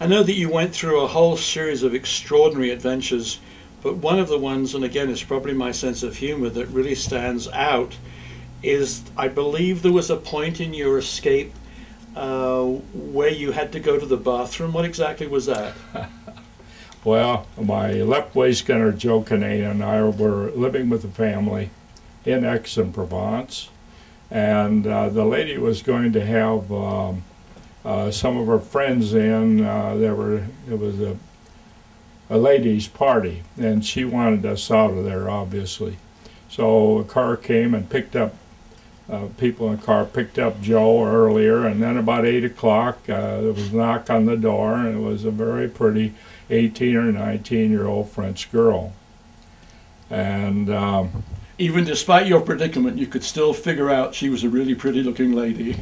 I know that you went through a whole series of extraordinary adventures, but one of the ones, and again it's probably my sense of humor that really stands out, is I believe there was a point in your escape where you had to go to the bathroom. What exactly was that? Well, my left waistgunner Joe Canane and I were living with a family in Aix-en-Provence, and the lady was going to have some of her friends in. It was a ladies' party, and she wanted us out of there, obviously. So a car came and picked up people in the car, picked up Joe earlier, and then about 8 o'clock there was a knock on the door, and it was a very pretty 18 or 19-year-old French girl. And even despite your predicament, you could still figure out she was a really pretty looking lady.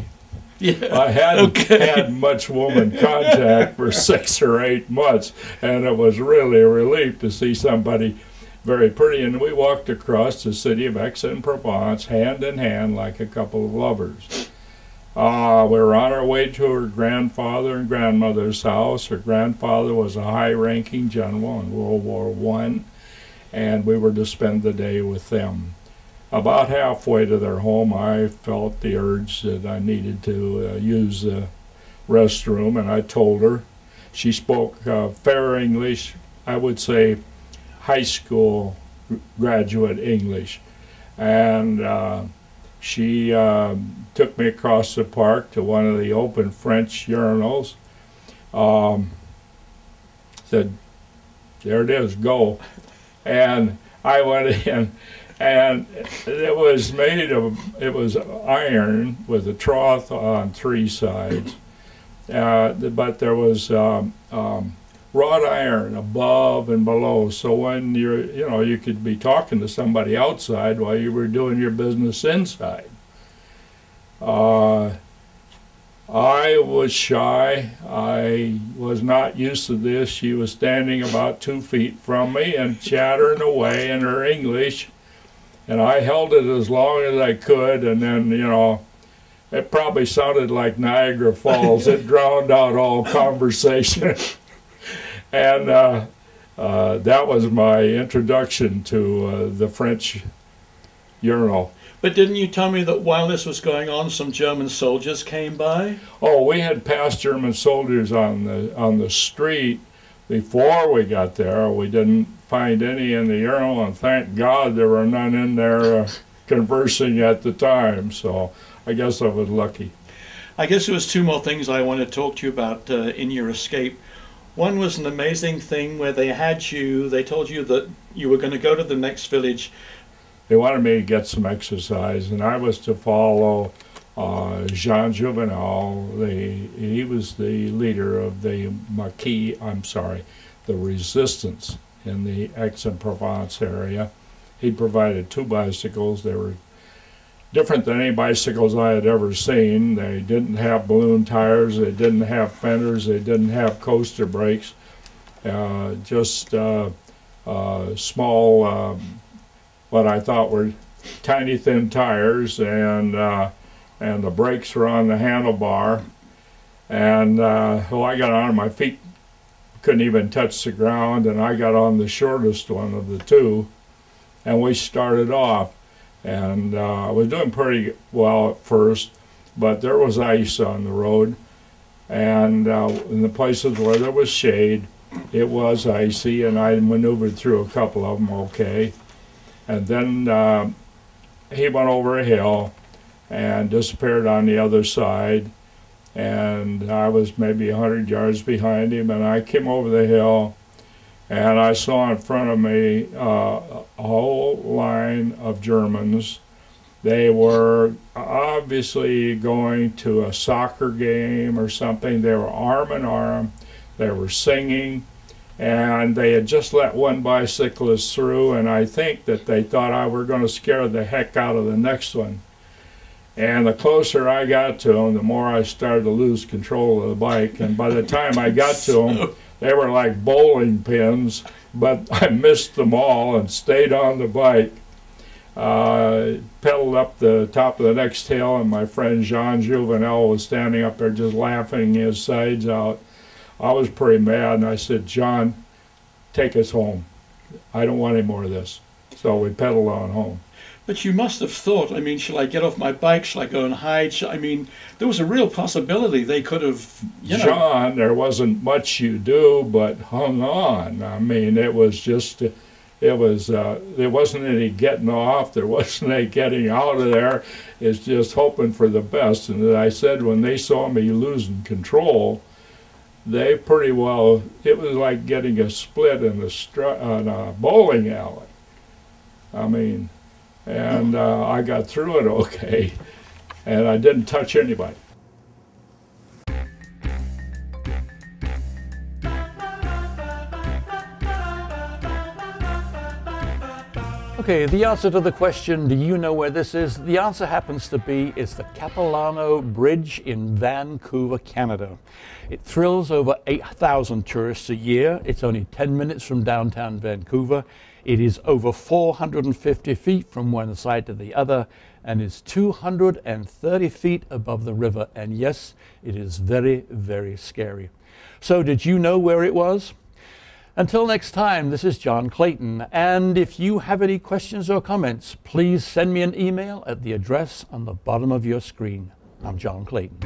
Yeah. I hadn't had much woman contact for 6 or 8 months, and it was really a relief to see somebody very pretty. And we walked across the city of Aix-en-Provence hand in hand like a couple of lovers. We were on our way to her grandfather and grandmother's house. Her grandfather was a high-ranking general in World War I, and we were to spend the day with them. About halfway to their home, I felt the urge that I needed to use the restroom, and I told her. She spoke fair English, I would say high school graduate English, and she took me across the park to one of the open French urinals, said, "There it is, go." And I went in, and it was it was iron with a trough on 3 sides, but there was wrought iron above and below, so when you could be talking to somebody outside while you were doing your business inside. I was shy. I was not used to this. She was standing about 2 feet from me and chattering away in her English, and I held it as long as I could, and then, it probably sounded like Niagara Falls. It drowned out all conversation. And that was my introduction to the French urinal. But didn't you tell me that while this was going on, some German soldiers came by? Oh, we had passed German soldiers on the street before we got there. We didn't find any in the urinal, and thank God there were none in there conversing at the time. So I guess I was lucky. I guess there was 2 more things I want to talk to you about in your escape. One was an amazing thing where they told you that you were going to go to the next village. They wanted me to get some exercise, and I was to follow Jean Jouvenel. He was the leader of the the resistance in the Aix-en-Provence area. He provided 2 bicycles. They were different than any bicycles I had ever seen. They didn't have balloon tires, they didn't have fenders, they didn't have coaster brakes, just small, what I thought were tiny thin tires, and the brakes were on the handlebar. And well, I got on, my feet couldn't even touch the ground, and I got on the shortest one of the 2, and we started off. And I was doing pretty well at first, but there was ice on the road, and in the places where there was shade, it was icy, and I maneuvered through a couple of them okay. And then he went over a hill and disappeared on the other side, and I was maybe 100 yards behind him, and I came over the hill, and I saw in front of me a whole line of Germans. They were obviously going to a soccer game or something. They were arm in arm. They were singing, and they had just let one bicyclist through, and I think that they thought I were going to scare the heck out of the next one. And the closer I got to them, the more I started to lose control of the bike, and by the time I got to them, they were like bowling pins, but I missed them all and stayed on the bike. Pedaled up the top of the next hill, and my friend Jean Jouvenel was standing up there just laughing his sides out. I was pretty mad, and I said, John, take us home. I don't want any more of this. So we pedaled on home. But you must have thought, I mean, shall I get off my bike? Shall I go and hide? I mean, there was a real possibility they could have, you know. John, there wasn't much you do but hung on. I mean, it was just, there wasn't any getting off. There wasn't any getting out of there. It's just hoping for the best. And as I said, when they saw me losing control, they pretty well, it was like getting a split in a bowling alley. I mean, and I got through it okay, and I didn't touch anybody. Okay, the answer to the question, do you know where this is? The answer happens to be, it's the Capilano Bridge in Vancouver, Canada. It thrills over 8,000 tourists a year. It's only 10 minutes from downtown Vancouver. It is over 450 feet from one side to the other, and is 230 feet above the river. And yes, it is very, very scary. So did you know where it was? Until next time, this is John Clayton, and if you have any questions or comments, please send me an email at the address on the bottom of your screen. I'm John Clayton.